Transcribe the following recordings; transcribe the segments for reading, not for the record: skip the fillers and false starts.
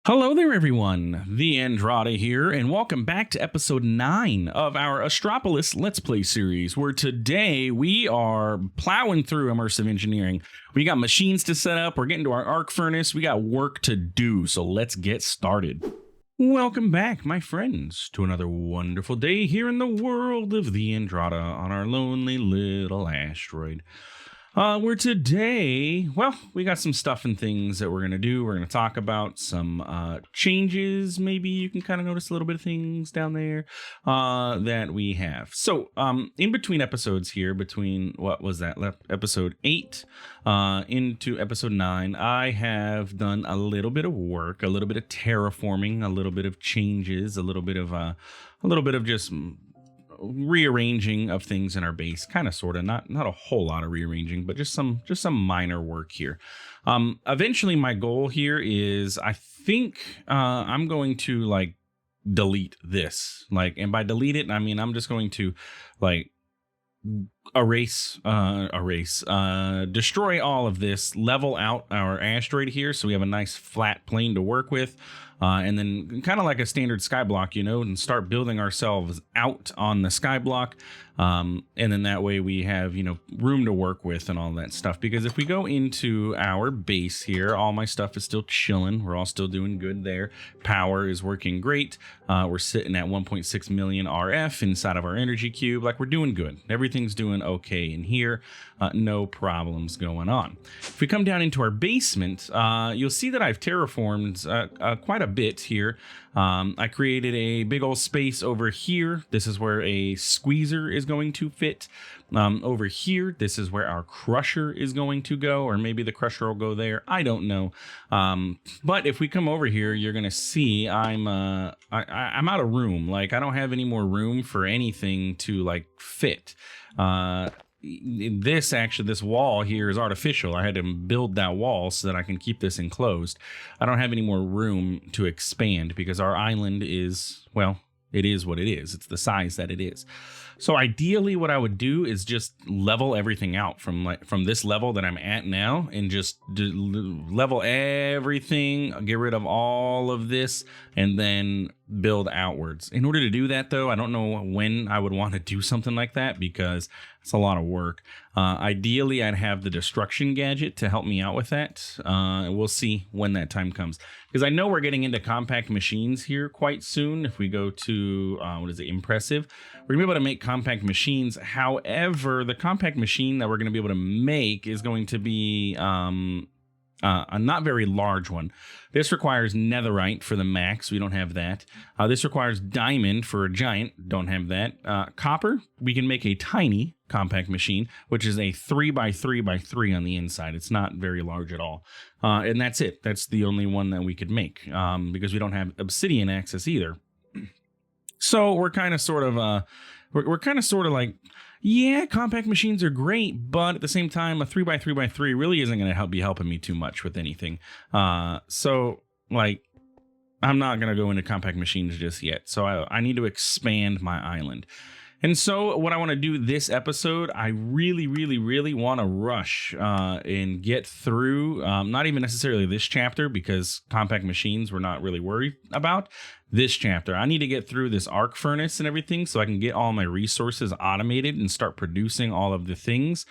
Hello there, everyone. TheAndrata here, and welcome back to episode 9 of our Astropolis Let's Play series, where today we are plowing through immersive engineering. We got machines to set up, we're getting to our arc furnace, we got work to do, so let's get started. Welcome back, my friends, to another wonderful day here in the world of TheAndrata on our lonely little asteroid. Where today, well, we got some stuff and things that we're going to do. We're going to talk about some changes. Maybe you can kind of notice a little bit of things down there that we have. So, in between episodes here, between, what was that, episode 8 into episode 9, I have done a little bit of work, a little bit of terraforming, a little bit of changes, a little bit of just rearranging of things in our base, kind of sort of, not a whole lot of rearranging, but just some minor work here. Eventually my goal here is, I think I'm going to like delete this, and by delete it I mean I'm just going to like destroy all of this, level out our asteroid here so we have a nice flat plane to work with, and then kind of like a standard skyblock, and start building ourselves out on the skyblock, and then that way we have room to work with and all that stuff. Because if we go into our base here, all my stuff is still chilling, we're all still doing good there. Power is working great, we're sitting at 1.6 million RF inside of our energy cube. Like, we're doing good, everything's doing okay in here, no problems going on. If we come down into our basement, you'll see that I've terraformed quite a bit here. I created a big old space over here. This is where a squeezer is going to fit. Over here, this is where our crusher is going to go, or maybe the crusher will go there, I don't know. But if we come over here, you're gonna see I'm out of room. Like, I don't have any more room for anything to like fit. This wall here is artificial. I had to build that wall so that I can keep this enclosed. I don't have any more room to expand because our island is, well, it is what it is. It's the size that it is. So ideally what I would do is just level everything out from this level that I'm at now, and just level everything, get rid of all of this, and then build outwards. In order to do that, though, I don't know when I would want to do something like that because it's a lot of work. Ideally, I'd have the destruction gadget to help me out with that. We'll see when that time comes, because I know we're getting into compact machines here quite soon. If we go to, impressive, we're gonna be able to make compact machines. However, the compact machine that we're gonna be able to make is going to be a not very large one. This requires netherite for the max. We don't have that. This requires diamond for a giant. Don't have that. Copper, we can make a tiny compact machine, which is a 3x3x3 on the inside. It's not very large at all. And that's it. That's the only one that we could make, because we don't have obsidian access either. So we're kind of sort of like, yeah, compact machines are great, but at the same time, a 3x3x3 really isn't going to be helping me too much with anything. So, like, I'm not going to go into compact machines just yet. So I need to expand my island. And so what I want to do this episode, I really, really, really want to rush and get through, not even necessarily this chapter, because compact machines we're not really worried about. This chapter, I need to get through this arc furnace and everything so I can get all my resources automated and start producing all of the things.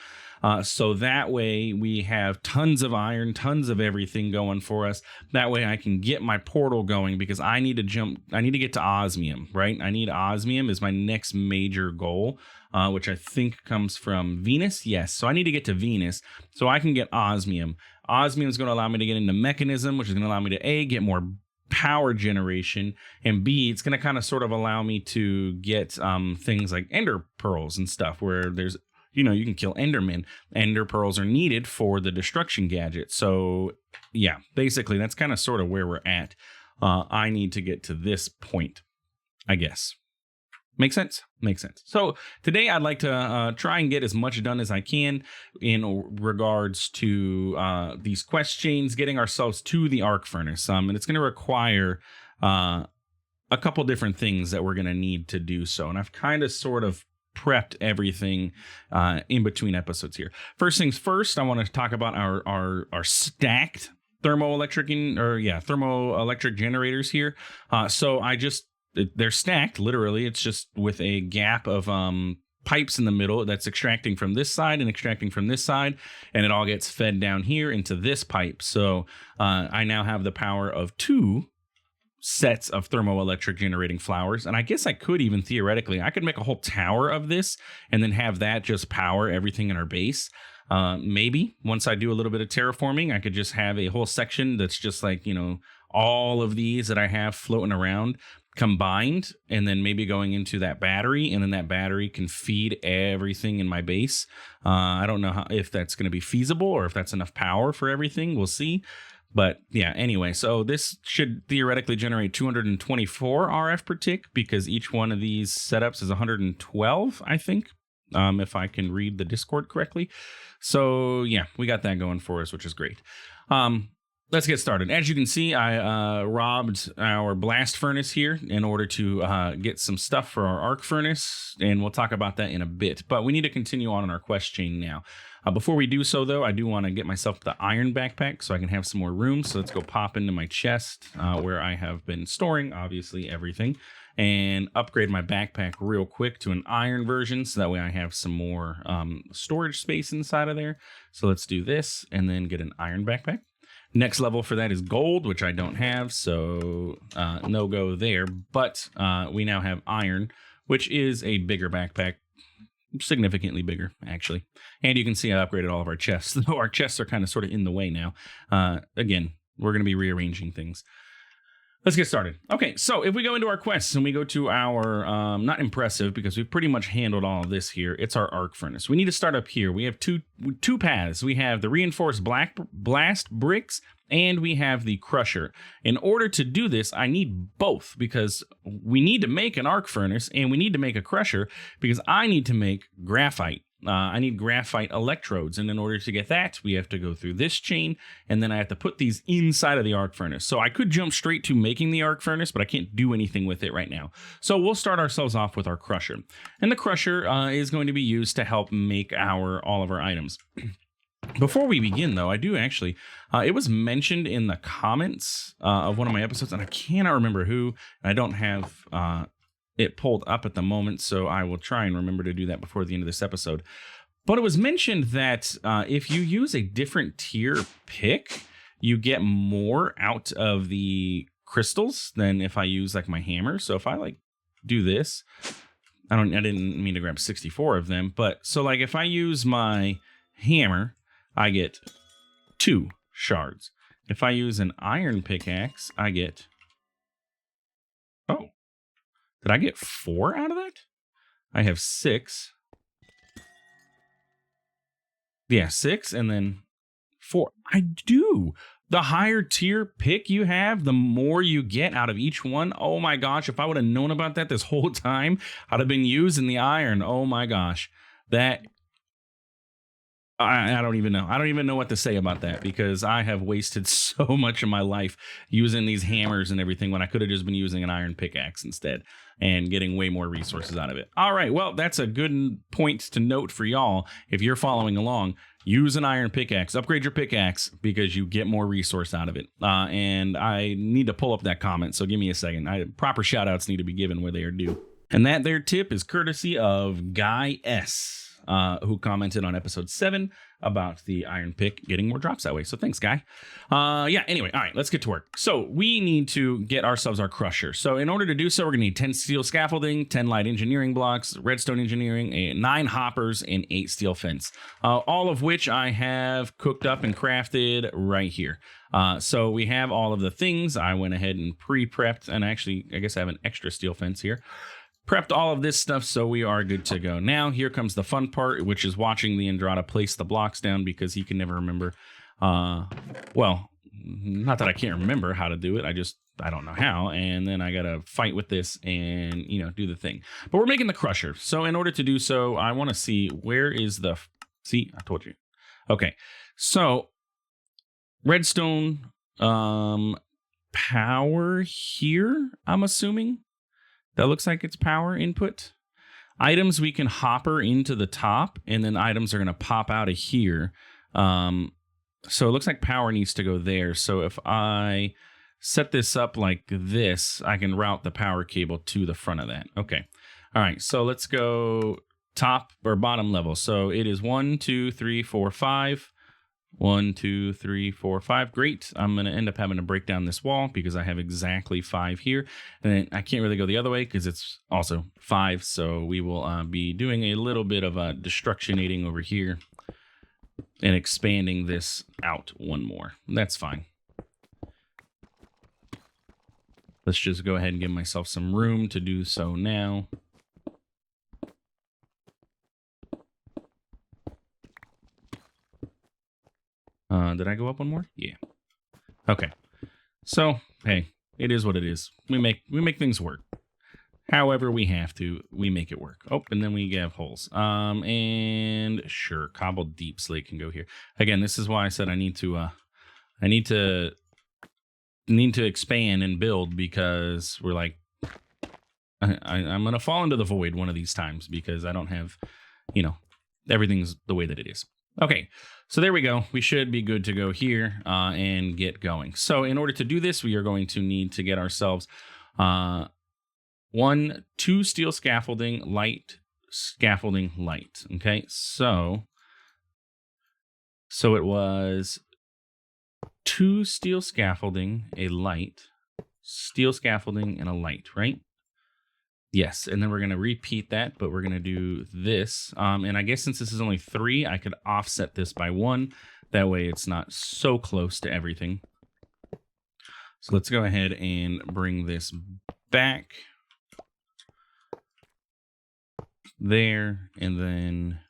So that way we have tons of iron, tons of everything going for us. That way I can get my portal going, because I need to get to osmium, right? I need osmium is my next major goal, which I think comes from Venus. Yes, so I need to get to Venus so I can get osmium. Osmium is going to allow me to get into Mekanism, which is going to allow me to A, get more power generation, and B, it's going to kind of sort of allow me to get things like ender pearls and stuff, where there's, you can kill endermen. Ender pearls are needed for the destruction gadget. So yeah, basically that's kind of sort of where we're at. I need to get to this point, I guess. Make sense? Makes sense. So today I'd like to try and get as much done as I can in regards to these quest chains, getting ourselves to the arc furnace. And it's going to require a couple different things that we're going to need to do so. And I've kind of sort of prepped everything in between episodes here. First things first, I want to talk about our stacked thermoelectric generators here. So they're stacked literally. It's just with a gap of pipes in the middle that's extracting from this side and extracting from this side, and it all gets fed down here into this pipe. So I now have the power of 2 sets of thermoelectric generating flowers, and I guess I could even theoretically I could make a whole tower of this and then have that just power everything in our base. Maybe once I do a little bit of terraforming, I could just have a whole section that's just like, all of these that I have floating around combined, and then maybe going into that battery, and then that battery can feed everything in my base. I don't know if that's going to be feasible or if that's enough power for everything. We'll see. But yeah, anyway, so this should theoretically generate 224 RF per tick, because each one of these setups is 112, I think, if I can read the Discord correctly. So yeah, we got that going for us, which is great. Let's get started. As you can see, I robbed our blast furnace here in order to get some stuff for our arc furnace, and we'll talk about that in a bit. But we need to continue on in our quest chain now. Before we do so, though, I do want to get myself the iron backpack so I can have some more room. So let's go pop into my chest where I have been storing, obviously, everything, and upgrade my backpack real quick to an iron version so that way I have some more storage space inside of there. So let's do this and then get an iron backpack. Next level for that is gold, which I don't have, so no go there. But we now have iron, which is a bigger backpack. Significantly bigger, actually. And you can see I upgraded all of our chests, though our chests are kind of sort of in the way now. Again, we're going to be rearranging things. Let's get started. Okay, so if we go into our quests and we go to our, not impressive, because we've pretty much handled all of this here, it's our arc furnace. We need to start up here. We have two paths. We have the reinforced blast bricks, and we have the crusher. In order to do this, I need both, because we need to make an arc furnace and we need to make a crusher, because I need to make graphite. I need graphite electrodes, and in order to get that, we have to go through this chain, and then I have to put these inside of the arc furnace. So I could jump straight to making the arc furnace, but I can't do anything with it right now. So we'll start ourselves off with our crusher, and the crusher is going to be used to help make all of our items. Before we begin, though, I do actually, it was mentioned in the comments of one of my episodes, and I cannot remember who. I don't have it pulled up at the moment, so I will try and remember to do that before the end of this episode. But it was mentioned that if you use a different tier pick, you get more out of the crystals than if I use like my hammer. So if I like do this, I didn't mean to grab 64 of them, but so like if I use my hammer, I get 2 shards. If I use an iron pickaxe, I get, did I get 4 out of that? I have 6. Yeah, 6 and then 4. I do. The higher tier pick you have, the more you get out of each one. Oh my gosh, if I would have known about that this whole time, I'd have been using the iron. Oh my gosh. I don't even know. I don't even know what to say about that, because I have wasted so much of my life using these hammers and everything when I could have just been using an iron pickaxe instead and getting way more resources out of it. All right, well, that's a good point to note for y'all. If you're following along, use an iron pickaxe. Upgrade your pickaxe because you get more resource out of it. And I need to pull up that comment, so give me a second. Proper shout-outs need to be given where they are due. And that there tip is courtesy of Guy S., who commented on episode 7 about the iron pick getting more drops that way. So thanks, Guy. Yeah, anyway, all right, let's get to work. So we need to get ourselves our crusher. So in order to do so, we're going to need 10 steel scaffolding, 10 light engineering blocks, redstone engineering, 9 hoppers, and 8 steel fence, all of which I have cooked up and crafted right here. So we have all of the things. I went ahead and pre-prepped, and actually, I guess I have an extra steel fence here. Prepped all of this stuff, so we are good to go. Now, here comes the fun part, which is watching the Andrata place the blocks down, because he can never remember. Well, not that I can't remember how to do it. I don't know how. And then I got to fight with this and, do the thing. But we're making the crusher. So in order to do so, I want to see where is the... See, I told you. Okay. So redstone power here, I'm assuming. That looks like it's power input. Items we can hopper into the top, and then items are going to pop out of here. So it looks like power needs to go there. So if I set this up like this, I can route the power cable to the front of that. Okay. All right. So let's go top or bottom level. So it is 1, 2, 3, 4, 5. 1, 2, 3, 4, 5. Great. I'm going to end up having to break down this wall because I have exactly 5 here. And then I can't really go the other way because it's also 5. So we will be doing a little bit of destructionating over here and expanding this out one more. That's fine. Let's just go ahead and give myself some room to do so now. Did I go up one more? Yeah. Okay. So, hey, it is what it is. We make things work. However we have to, we make it work. Oh, and then we have holes. And sure, cobbled deep slate can go here. Again, this is why I said I need to expand and build, because we're like, I'm gonna fall into the void one of these times because I don't have, everything's the way that it is. Okay, so there we go. We should be good to go here and get going. So in order to do this, we are going to need to get ourselves 2 steel scaffolding, light. Okay, so it was 2 steel scaffolding, a light, steel scaffolding, and a light, right? Yes, and then we're going to repeat that, but we're going to do this. And I guess since this is only 3, I could offset this by 1. That way it's not so close to everything. So let's go ahead and bring this back there. And then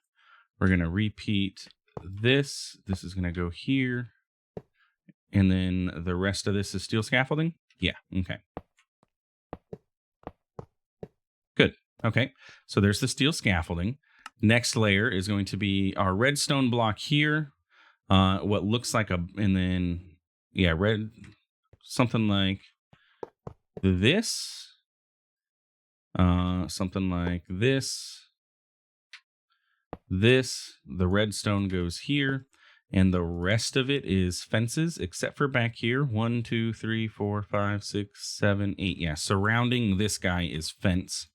we're going to repeat this. This is going to go here. And then the rest of this is steel scaffolding. Yeah, okay. Good. Okay, so there's the steel scaffolding. Next layer is going to be our redstone block here. What looks like and then, yeah, something like this. Something like this. The redstone goes here. And the rest of it is fences, except for back here. 1, 2, 3, 4, 5, 6, 7, 8. Yeah, surrounding this guy is fence.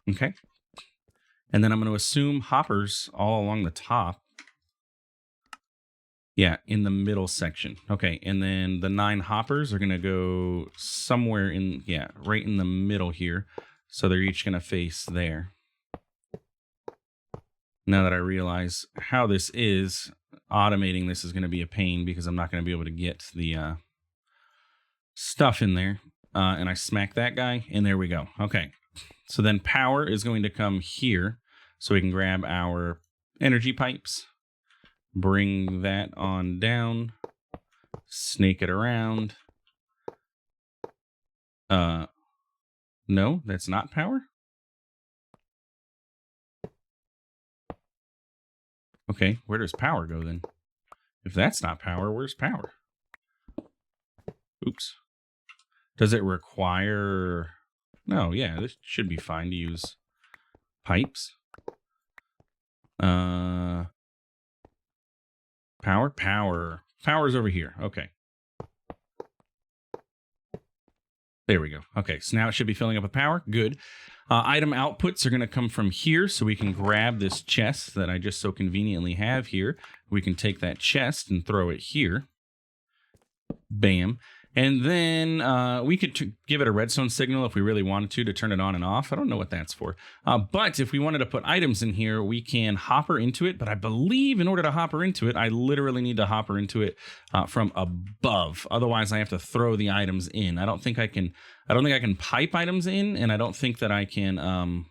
Okay. And then I'm going to assume hoppers all along the top. Yeah, in the middle section. Okay, and then the 9 hoppers are going to go somewhere right in the middle here. So they're each going to face there. Now that I realize how this is, automating this is going to be a pain because I'm not going to be able to get the stuff in there. And I smack that guy, and there we go. Okay, so then power is going to come here. So we can grab our energy pipes. Bring that on down, snake it around. No, that's not power. Okay, where does power go then? If that's not power, where's power? Oops. Does it require... No, yeah, this should be fine to use pipes. Power's over here. Okay. There we go. Okay, so now it should be filling up with power. Good. Item outputs are going to come from here, so we can grab this chest that I just so conveniently have here. We can take that chest and throw it here. Bam. And then we could give it a redstone signal if we really wanted to turn it on and off. I don't know what that's for. But if we wanted to put items in here, we can hopper into it. But I believe in order to hopper into it, I literally need to hopper into it from above. Otherwise, I have to throw the items in. I don't think I can pipe items in, and I don't think that I can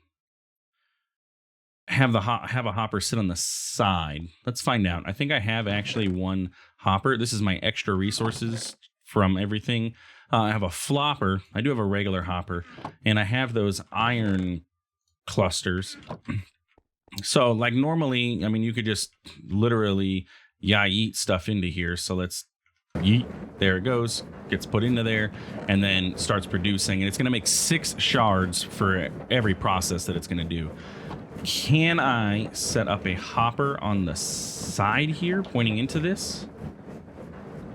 have a hopper sit on the side. Let's find out. I think I have actually one hopper. This is my extra resources from everything. I have a flopper. I do have a regular hopper, and I have those iron clusters. So like normally, I mean, you could just literally yeet stuff into here. So let's yeet. There it goes. gets put into there, and then starts producing. And it's going to make 6 shards for every process that it's going to do. Can I set up a hopper on the side here pointing into this?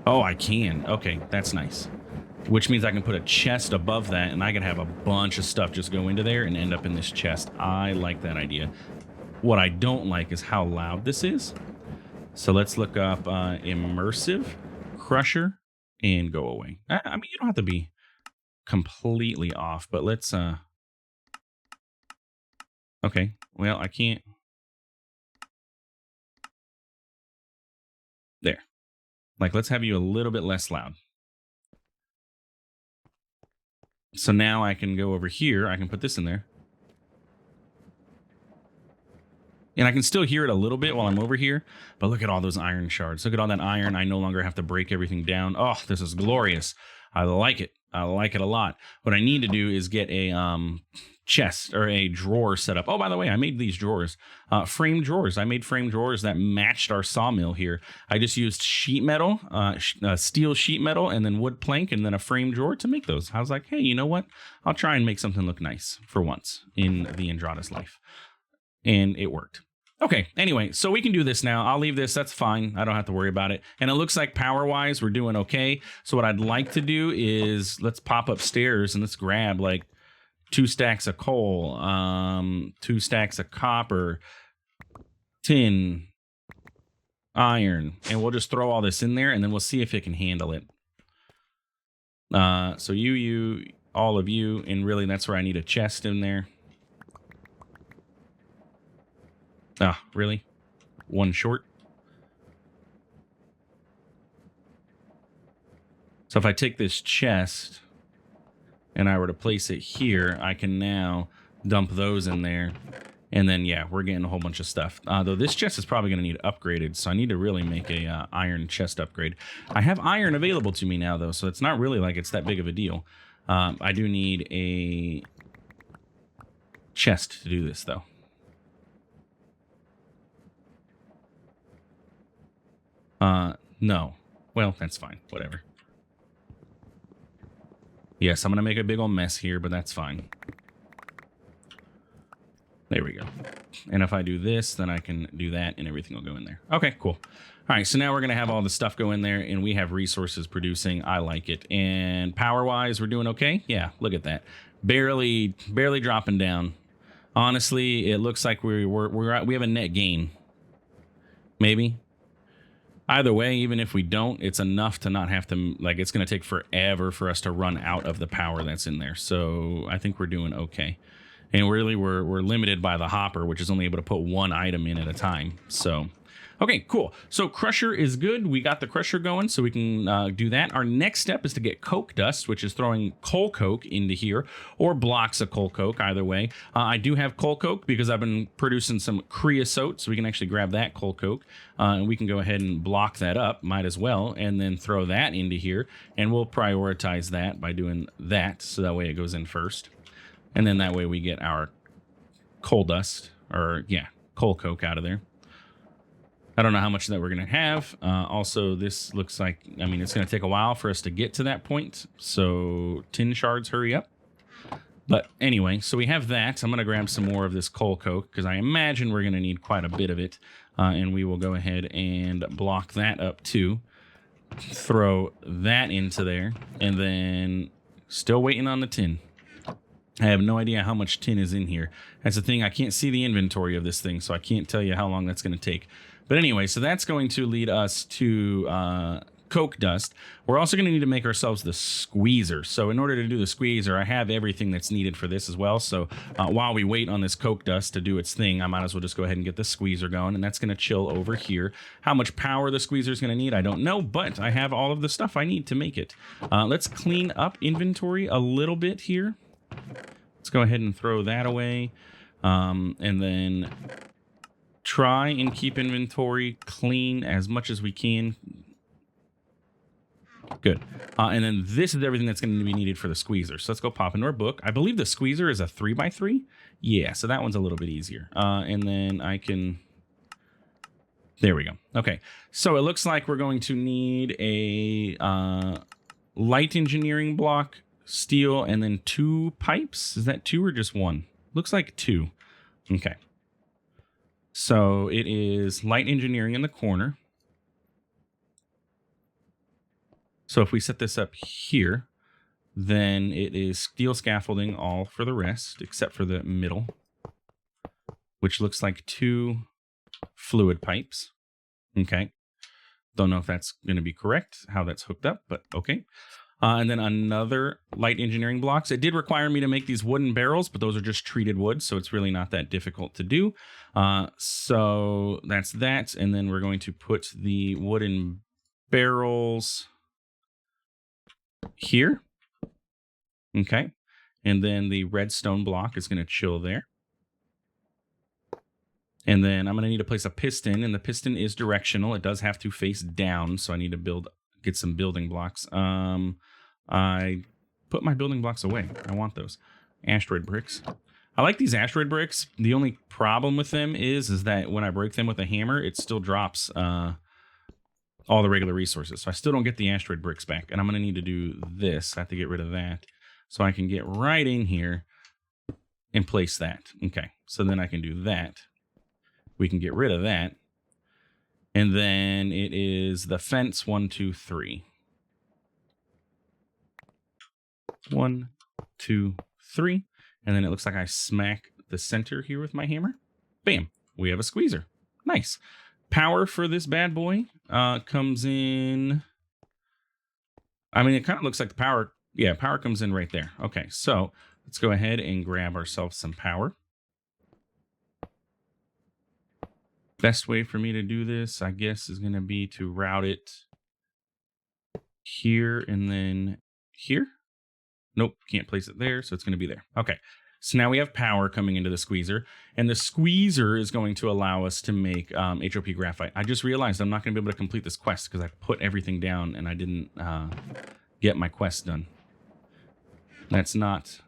Oh, I can. Okay, that's nice. Which means I can put a chest above that, and I can have a bunch of stuff just go into there and end up in this chest. I like that idea. What I don't like is how loud this is. So let's look up immersive crusher and go away. I mean, you don't have to be completely off, but let's... Okay, well, I can't... There. Like, let's have you a little bit less loud. So now I can go over here. I can put this in there. And I can still hear it a little bit while I'm over here. But look at all those iron shards. Look at all that iron. I no longer have to break everything down. Oh, this is glorious. I like it. I like it a lot. What I need to do is get a chest or a drawer set up. Oh, by the way, I made these drawers. Frame drawers. I made frame drawers that matched our sawmill here. I just used sheet metal, steel sheet metal, and then wood plank, and then a frame drawer to make those. I was like, hey, you know what? I'll try and make something look nice for once in TheAndrata's life. And it worked. Okay, anyway, so we can do this now. I'll leave this. That's fine. I don't have to worry about it. And it looks like power-wise, we're doing okay. So what I'd like to do is let's pop upstairs and let's grab like 2 stacks of coal, 2 stacks of copper, tin, iron, and we'll just throw all this in there, and then we'll see if it can handle it. So you, all of you, and really that's where I need a chest in there. Ah, really? 1 short? So if I take this chest and I were to place it here, I can now dump those in there. And then, yeah, we're getting a whole bunch of stuff. Though this chest is probably going to need upgraded, so I need to really make a iron chest upgrade. I have iron available to me now, though, so it's not really like it's that big of a deal. I do need a chest to do this, though. No. Well, that's fine. Whatever. Yes, I'm going to make a big old mess here, but that's fine. There we go. And if I do this, then I can do that and everything will go in there. Okay, cool. All right, so now we're going to have all the stuff go in there and we have resources producing. I like it. And power-wise, we're doing okay? Yeah, look at that. Barely dropping down. Honestly, it looks like we have a net gain. Maybe. Either way, even if we don't, it's enough to not have to, like, it's going to take forever for us to run out of the power that's in there. So I think we're doing okay. And really, we're limited by the hopper, which is only able to put 1 item in at a time. So, okay, cool. So crusher is good. We got the crusher going, so we can do that. Our next step is to get coke dust, which is throwing coal coke into here, or blocks of coal coke, either way. I do have coal coke because I've been producing some creosote, so we can actually grab that coal coke, and we can go ahead and block that up, might as well, and then throw that into here, and we'll prioritize that by doing that, so that way it goes in first. And then that way we get our coal dust, or yeah, coal coke out of there. I don't know how much that we're going to have. Also, this looks like, I mean, it's going to take a while for us to get to that point. So tin shards, hurry up. But anyway, so we have that. I'm going to grab some more of this coal coke because I imagine we're going to need quite a bit of it. And we will go ahead and block that up too. Throw that into there. And then still waiting on the tin. I have no idea how much tin is in here. That's the thing. I can't see the inventory of this thing, so I can't tell you how long that's going to take. But anyway, so that's going to lead us to coke dust. We're also going to need to make ourselves the squeezer. So in order to do the squeezer, I have everything that's needed for this as well. So while we wait on this coke dust to do its thing, I might as well just go ahead and get the squeezer going, and that's going to chill over here. How much power the squeezer is going to need, I don't know, but I have all of the stuff I need to make it. Let's clean up inventory a little bit here. Let's go ahead and throw that away, and then try and keep inventory clean as much as we can. Good. And then this is everything that's going to be needed for the squeezer. So let's go pop into our book. I believe the squeezer is a 3x3. Yeah, so that one's a little bit easier. And then I can... There we go. Okay, so it looks like we're going to need a light engineering block, steel, and then 2 pipes. Is that 2 or just 1? Looks like 2. Okay. So it is light engineering in the corner. So if we set this up here, then it is steel scaffolding all for the rest, except for the middle, which looks like 2 fluid pipes. Okay. Don't know if that's going to be correct, how that's hooked up, but okay. And then another light engineering blocks. It did require me to make these wooden barrels, but those are just treated wood, so it's really not that difficult to do. So that's that. And then we're going to put the wooden barrels here. Okay. And then the redstone block is going to chill there. And then I'm going to need to place a piston, and the piston is directional. It does have to face down, so I need to get some building blocks. I put my building blocks away. I want those. Asteroid bricks. I like these asteroid bricks. The only problem with them is that when I break them with a hammer, it still drops all the regular resources. So I still don't get the asteroid bricks back. And I'm going to need to do this. I have to get rid of that. So I can get right in here and place that. Okay. So then I can do that. We can get rid of that. And then it is the fence 1, 2, 3. 1, 2, 3. And then it looks like I smack the center here with my hammer. Bam. We have a squeezer. Nice. Power for this bad boy comes in. I mean, it kind of looks like the power. Yeah, power comes in right there. Okay, so let's go ahead and grab ourselves some power. Best way for me to do this, I guess, is going to be to route it here and then here. Nope, can't place it there, so it's going to be there. Okay, so now we have power coming into the squeezer, and the squeezer is going to allow us to make HOP graphite. I just realized I'm not going to be able to complete this quest because I put everything down and I didn't get my quest done. That's not...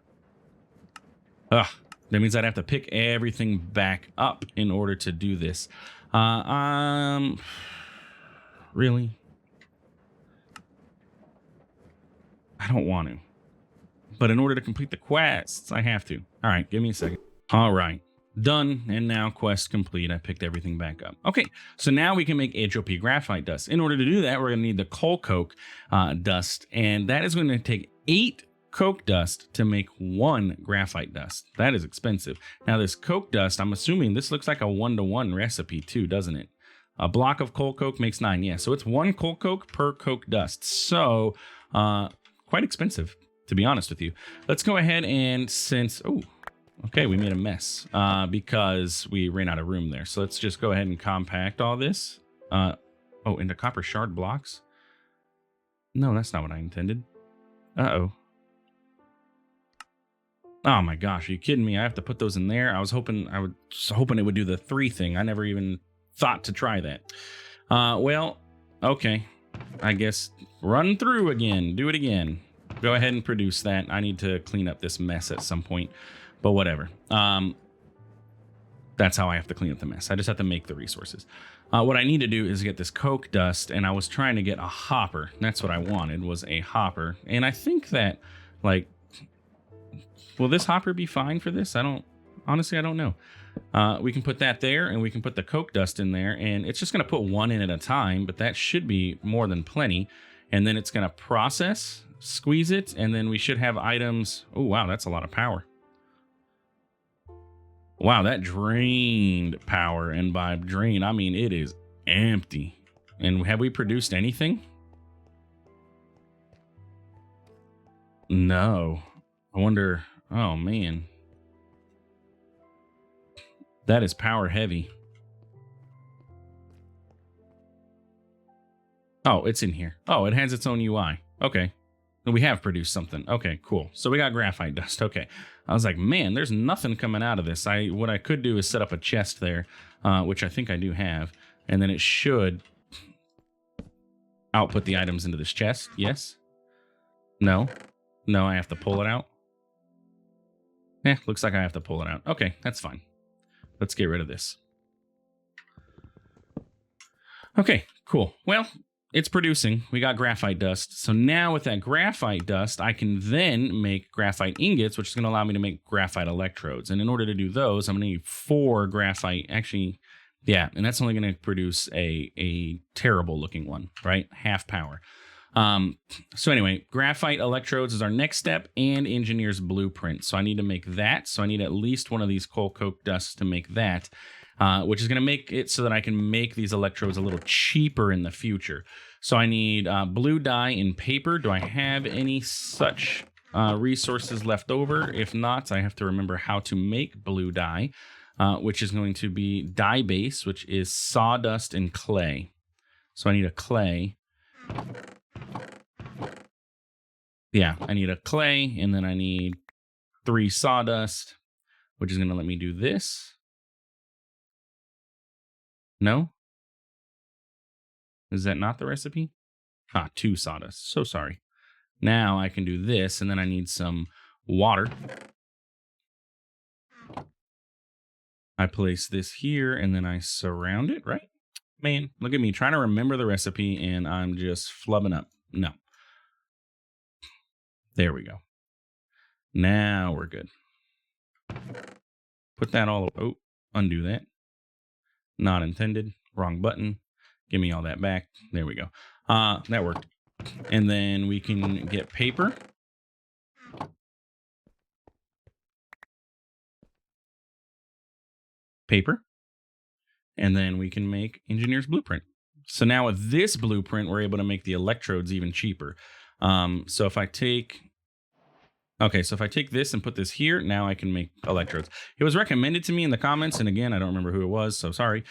Ugh. That means I'd have to pick everything back up in order to do this. Really? I don't want to. But in order to complete the quests, I have to. All right, give me a second. All right, done. And now quest complete. I picked everything back up. Okay, so now we can make HOP graphite dust. In order to do that, we're going to need the coal coke dust. And that is going to take 8 coke dust to make 1 graphite dust. That is expensive. Now this coke dust, I'm assuming this looks like a 1-to-1 recipe too, doesn't it? A block of coal coke makes 9. Yeah, so it's 1 coal coke per coke dust. So quite expensive, to be honest with you. Let's go ahead and okay, we made a mess because we ran out of room there. So let's just go ahead and compact all this. Into copper shard blocks. No, that's not what I intended. Uh-oh. Oh my gosh, are you kidding me? I have to put those in there. I was hoping it would do the 3 thing. I never even thought to try that. Well, okay. I guess run through again. Do it again. Go ahead and produce that. I need to clean up this mess at some point, but whatever. That's how I have to clean up the mess. I just have to make the resources. What I need to do is get this coke dust, and I was trying to get a hopper. That's what I wanted, was a hopper. And I think that, like, will this hopper be fine for this? Honestly, I don't know. We can put that there, and we can put the coke dust in there, and it's just going to put 1 in at a time, but that should be more than plenty. And then it's going to process, squeeze it, and then we should have items. Oh, wow, that's a lot of power. Wow, that drained power, and by drain, I mean it is empty. And have we produced anything? No. I wonder... Oh, man. That is power heavy. Oh, it's in here. Oh, it has its own UI. Okay. We have produced something. Okay, cool. So we got graphite dust. Okay. I was like, man, there's nothing coming out of this. What I could do is set up a chest there, which I think I do have. And then it should output the items into this chest. Yes? No? No, I have to pull it out. Looks like I have to pull it out. Okay, that's fine. Let's get rid of this. Okay, cool. Well, it's producing. We got graphite dust. So now with that graphite dust, I can then make graphite ingots, which is going to allow me to make graphite electrodes. And in order to do those, I'm going to need 4 graphite. Actually, yeah, and that's only going to produce a terrible looking one, right? Half power. So anyway, graphite electrodes is our next step, and engineer's blueprint. So I need to make that. So I need at least one of these coal coke dusts to make that, which is going to make it so that I can make these electrodes a little cheaper in the future. So I need blue dye in paper. Do I have any such resources left over? If not, I have to remember how to make blue dye, which is going to be dye base, which is sawdust and clay. So I need a clay. Yeah, I need a clay, and then I need 3 sawdust, which is going to let me do this. No? Is that not the recipe? 2 sawdust. So sorry. Now I can do this, and then I need some water. I place this here, and then I surround it, right? Man, look at me trying to remember the recipe, and I'm just flubbing up. No. There we go. Now we're good. Put that all... Oh, undo that. Not intended. Wrong button. Give me all that back. There we go. That worked. And then we can get paper. Paper. And then we can make engineer's blueprint. So now with this blueprint, we're able to make the electrodes even cheaper. So if I take... Okay, so if I take this and put this here, now I can make electrodes. It was recommended to me in the comments, and again, I don't remember who it was, so sorry.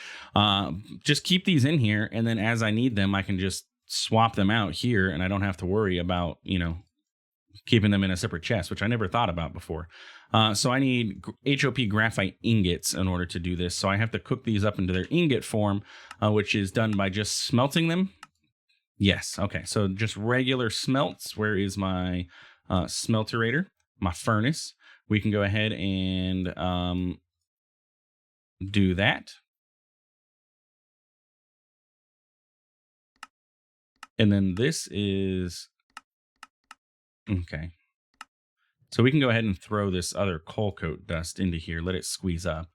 Just keep these in here, and then as I need them, I can just swap them out here, and I don't have to worry about, keeping them in a separate chest, which I never thought about before. So I need HOP graphite ingots in order to do this. So I have to cook these up into their ingot form, which is done by just smelting them. Yes, okay, so just regular smelts. Where is my... smelterator, my furnace? We can go ahead and do that. And then this is... Okay. So we can go ahead and throw this other coal coat dust into here. Let it squeeze up.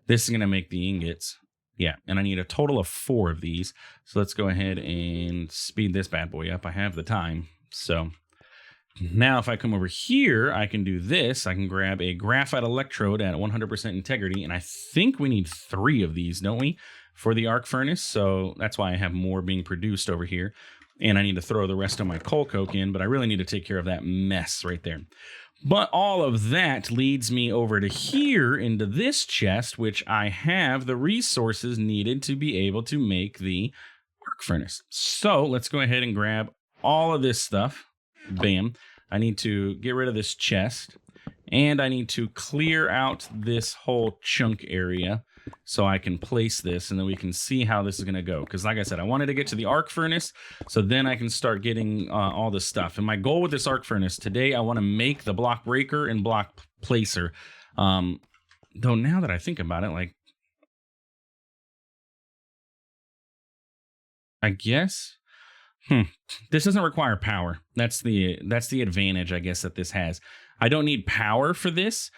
This is going to make the ingots. Yeah, and I need a total of 4 of these. So let's go ahead and speed this bad boy up. I have the time, so... Now, if I come over here, I can do this. I can grab a graphite electrode at 100% integrity, and I think we need 3 of these, don't we, for the arc furnace? So that's why I have more being produced over here, and I need to throw the rest of my coal coke in, but I really need to take care of that mess right there. But all of that leads me over to here into this chest, which I have the resources needed to be able to make the arc furnace. So let's go ahead and grab all of this stuff. Bam. I need to get rid of this chest, and I need to clear out this whole chunk area so I can place this, and then we can see how this is going to go. Because like I said, I wanted to get to the arc furnace, so then I can start getting all this stuff. And my goal with this arc furnace today, I want to make the block breaker and block placer. Though now that I think about it, like, I guess... This doesn't require power. That's the advantage, I guess, that this has. I don't need power for this,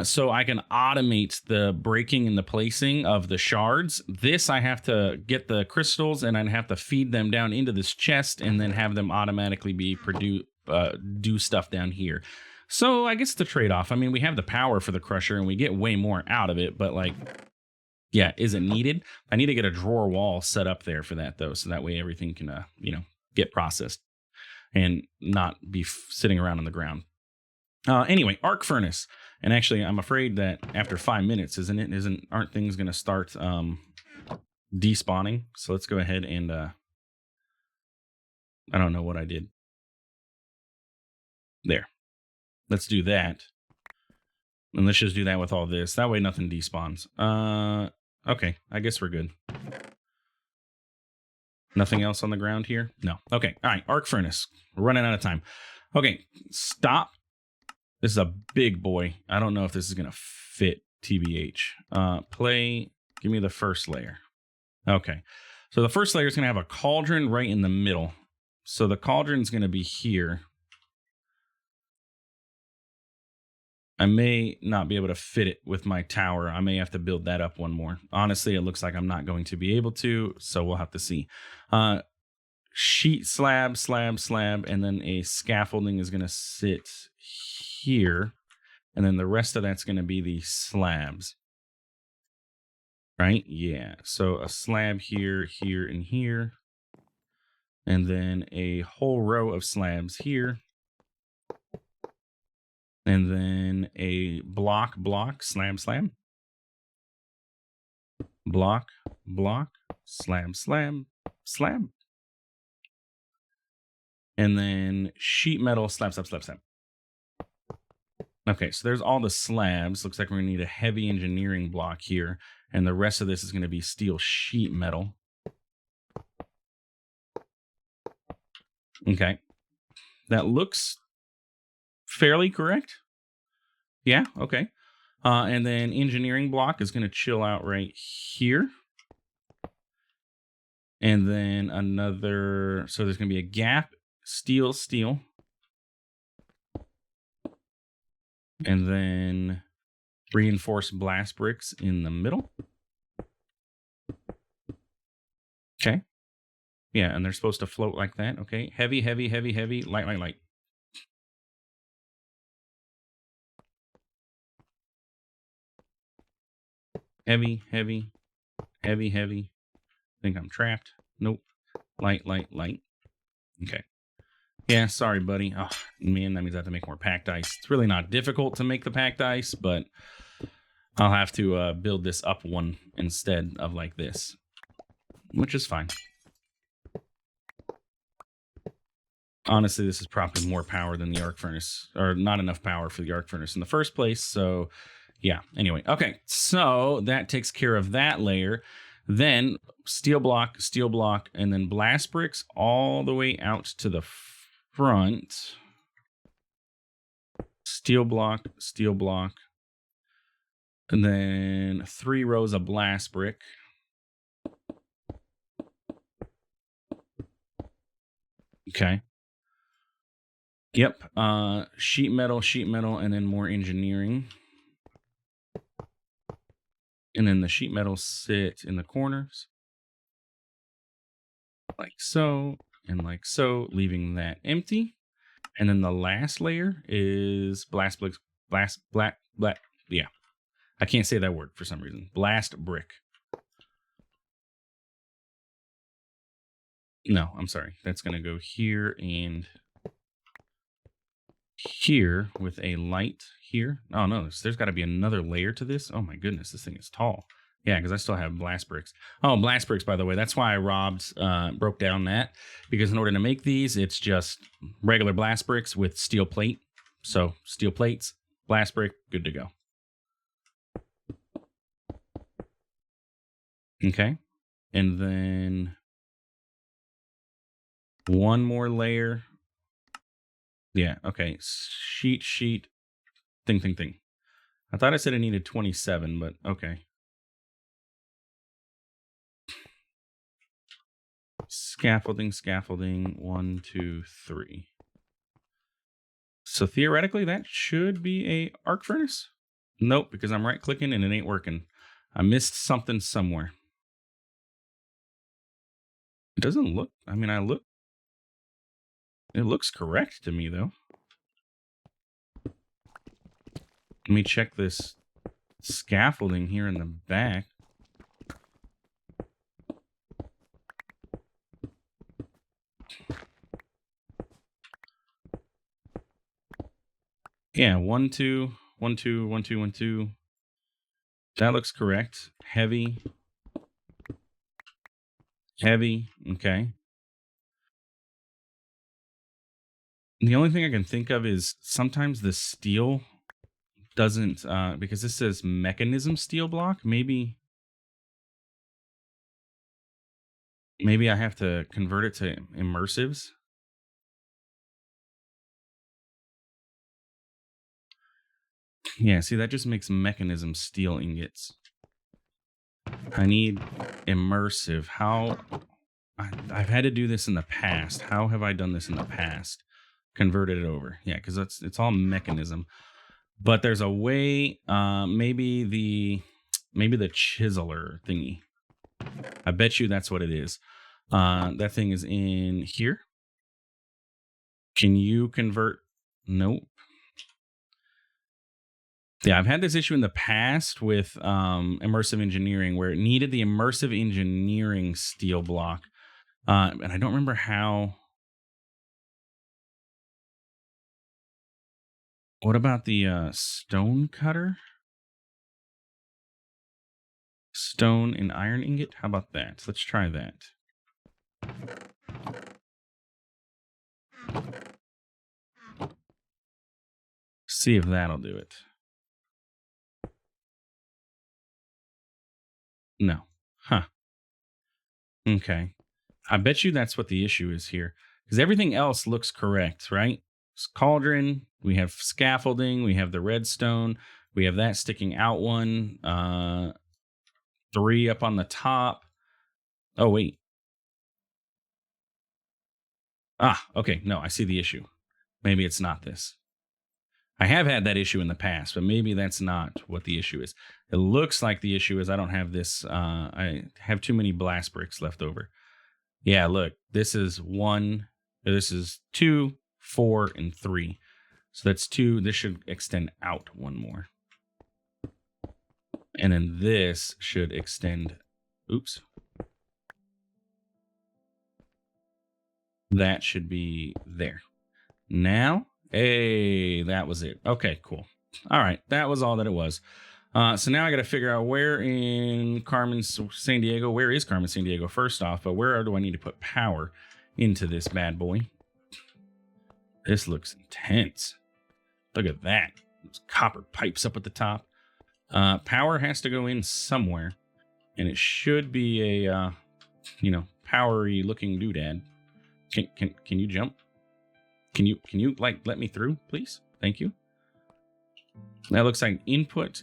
so I can automate the breaking and the placing of the shards. This, I have to get the crystals, and I have to feed them down into this chest, and then have them automatically be do stuff down here. So I guess the trade-off. I mean, we have the power for the crusher, and we get way more out of it, but like... Yeah, is it needed? I need to get a drawer wall set up there for that, though, so that way everything can, get processed and not be sitting around on the ground. Anyway, arc furnace. And actually, I'm afraid that after 5 minutes, aren't things going to start despawning? So let's go ahead and, I don't know what I did. There. Let's do that. And let's just do that with all this. That way nothing despawns. Okay, I guess we're good. Nothing else on the ground here? No. Okay, all right, arc furnace. We're running out of time. Okay, stop. This is a big boy. I don't know if this is going to fit, TBH. Play, give me the first layer. Okay, So the first layer is going to have a cauldron right in the middle. So the cauldron is going to be here. I may not be able to fit it with my tower. I may have to build that up one more. Honestly, it looks like I'm not going to be able to, so we'll have to see. Sheet slab, and then a scaffolding is going to sit here. And then the rest of that's going to be the slabs. Right? Yeah. So a slab here, here, and here. And then a whole row of slabs here. And then a block, slab, block, slab, slab. And then sheet metal, slab. Okay, so there's all the slabs. Looks like we're going to need a heavy engineering block here. And the rest of this is going to be steel sheet metal. Okay. That looks fairly correct. Yeah, okay. And then engineering block is going to chill out right here. And then another, so there's going to be a gap, steel. And then reinforced blast bricks in the middle. Okay. Yeah, and they're supposed to float like that. Okay. Heavy, light. Heavy. I think I'm trapped. Nope. Light. Okay. Yeah, sorry, buddy. Oh, man, that means I have to make more packed ice. It's really not difficult to make the packed ice, but I'll have to build this up one instead of like this, which is fine. Honestly, this is probably more power than the arc furnace, or not enough power for the arc furnace in the first place. So, yeah. Anyway, okay. So that takes care of that layer. Then steel block, and then blast bricks all the way out to the front. Steel block, and then 3 rows of blast brick. Okay. Yep. Sheet metal, and then more engineering. And then the sheet metal sit in the corners. Like so, and like so, leaving that empty. And then the last layer is blast bricks, yeah. I can't say that word for some reason. Blast brick. No, I'm sorry. That's going to go here and here with a light here. Oh, no, there's got to be another layer to this. Oh, my goodness. This thing is tall. Yeah, because I still have blast bricks. Oh, blast bricks, by the way. That's why I broke down that. Because in order to make these, it's just regular blast bricks with steel plate. So steel plates, blast brick, good to go. Okay. And then one more layer. Yeah, okay. Sheet. Thing. I thought I said I needed 27, but okay. Scaffolding. 1, 2, 3. So theoretically, that should be a arc furnace. Nope, because I'm right clicking and it ain't working. I missed something somewhere. It doesn't look, I mean, it looks correct to me though. Let me check this scaffolding here in the back. Yeah, 1, 2, 1, 2, 1, 2, 1, 2. That looks correct. Heavy. Okay. The only thing I can think of is sometimes the steel doesn't, because this says Mekanism steel block. Maybe I have to convert it to immersives. Yeah, see, that just makes Mekanism steel ingots. I need immersive. How? I've had to do this in the past. How have I done this in the past? Converted it over. Yeah, because it's all mechanism. But there's a way. Maybe the chiseler thingy. I bet you that's what it is. That thing is in here. Can you convert? Nope. Yeah, I've had this issue in the past with immersive engineering where it needed the immersive engineering steel block. And I don't remember how. What about the stone cutter? Stone and iron ingot? How about that? Let's try that. See if that'll do it. No. Huh. Okay. I bet you that's what the issue is here. Because everything else looks correct, right? Cauldron, we have scaffolding, we have the redstone, we have that sticking out one, 3 up on the top. Oh, wait. Ah, okay. No, I see the issue. Maybe it's not this. I have had that issue in the past, but maybe that's not what the issue is. It looks like the issue is I don't have this. I have too many blast bricks left over. Yeah, look, this is 1, this is 2, 4, and 3. So that's 2. This should extend out 1 more. And then this should extend. Oops. That should be there. Now, hey, that was it. Okay, cool. All right, that was all that it was. So now I got to figure out where in Carmen San Diego, where is Carmen San Diego first off, but where do I need to put power into this bad boy? This looks intense. Look at that. Those copper pipes up at the top. Power has to go in somewhere, and it should be a, powery looking doodad. Can you jump? Can you like let me through, please? Thank you. That looks like input.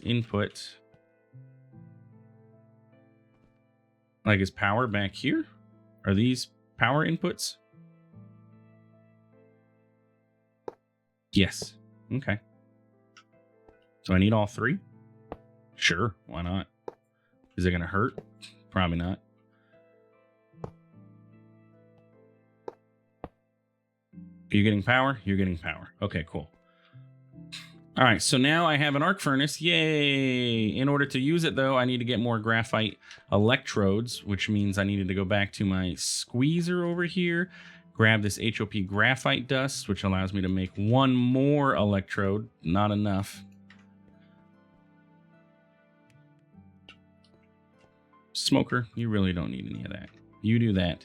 Like, is power back here? Are these power inputs? Yes. Okay. So I need all 3? Sure, why not? Is it going to hurt? Probably not. Are you getting power? You're getting power. Okay, cool. All right, so now I have an arc furnace. Yay! In order to use it, though, I need to get more graphite electrodes, which means I needed to go back to my squeezer over here, grab this HOP graphite dust, which allows me to make 1 more electrode. Not enough. Smoker, you really don't need any of that. You do that.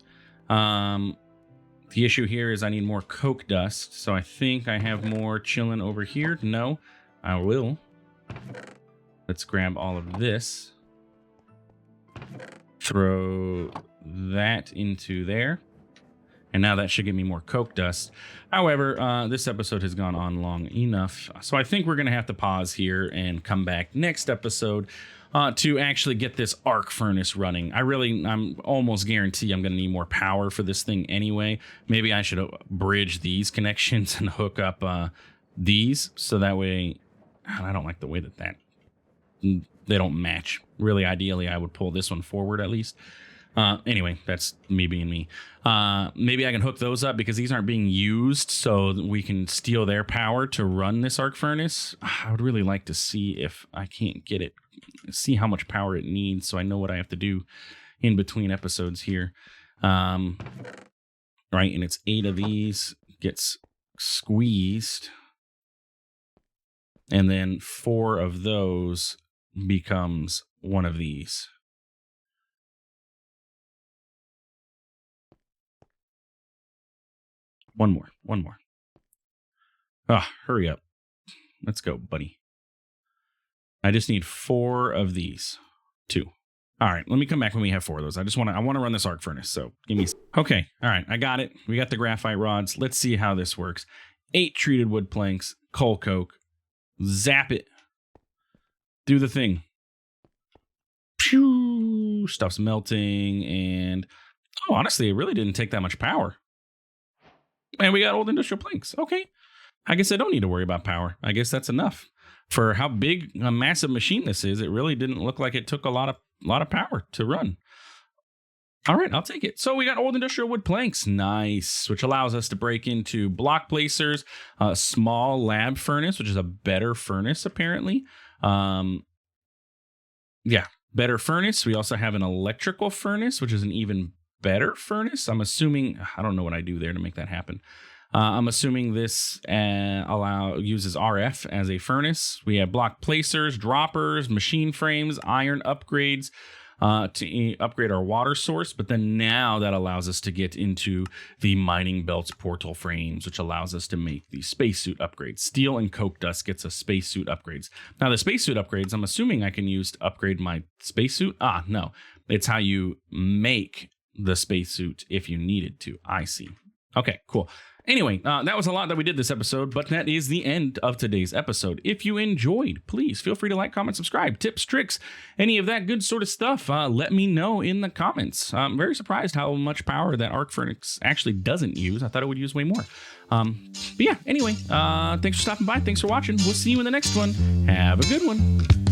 The issue here is I need more coke dust, so I think I have more chilling over here. No, I will. Let's grab all of this. Throw that into there. And now that should give me more coke dust. However, this episode has gone on long enough. So I think we're going to have to pause here and come back next episode to actually get this arc furnace running. I'm almost guarantee I'm going to need more power for this thing anyway. Maybe I should bridge these connections and hook up these. So that way, I don't like the way that they don't match. Really, ideally, I would pull this one forward at least. Anyway, that's me being me. Maybe I can hook those up because these aren't being used, so we can steal their power to run this arc furnace. I would really like to see if I can't get it, see how much power it needs, so I know what I have to do in between episodes here. Right, and it's 8 of these gets squeezed, and then 4 of those becomes 1 of these. One more. Ah, hurry up. Let's go, buddy. I just need 4 of these. 2. All right, let me come back when we have 4 of those. I want to run this arc furnace, so give me. Okay, all right, I got it. We got the graphite rods. Let's see how this works. 8 treated wood planks, coal coke. Zap it. Do the thing. Pew. stuff's melting, and oh, honestly, it really didn't take that much power. And we got old industrial planks. Okay. I guess I don't need to worry about power. I guess that's enough. For how big a massive machine this is, it really didn't look like it took a lot of power to run. All right, I'll take it. So we got old industrial wood planks. Nice. Which allows us to break into block placers, a small lab furnace, which is a better furnace, apparently. Yeah, better furnace. We also have an electrical furnace, which is an even better furnace. I'm assuming, I don't know what I do there to make that happen. I'm assuming this uses RF as a furnace. We have block placers, droppers, machine frames, iron upgrades to upgrade our water source. But then now that allows us to get into the mining belts portal frames, which allows us to make the spacesuit upgrades. Steel and coke dust gets us spacesuit upgrades. Now the spacesuit upgrades, I'm assuming I can use to upgrade my spacesuit. No, it's how you make the spacesuit if you needed to. I see. Okay, cool. Anyway, that was a lot that we did this episode, but that is the end of today's episode. If you enjoyed, please feel free to like, comment, subscribe, tips, tricks, any of that good sort of stuff. Let me know in the comments. I'm very surprised how much power that arc furnace actually doesn't use. I thought it would use way more. But yeah, anyway, thanks for stopping by. Thanks for watching. We'll see you in the next one. Have a good one.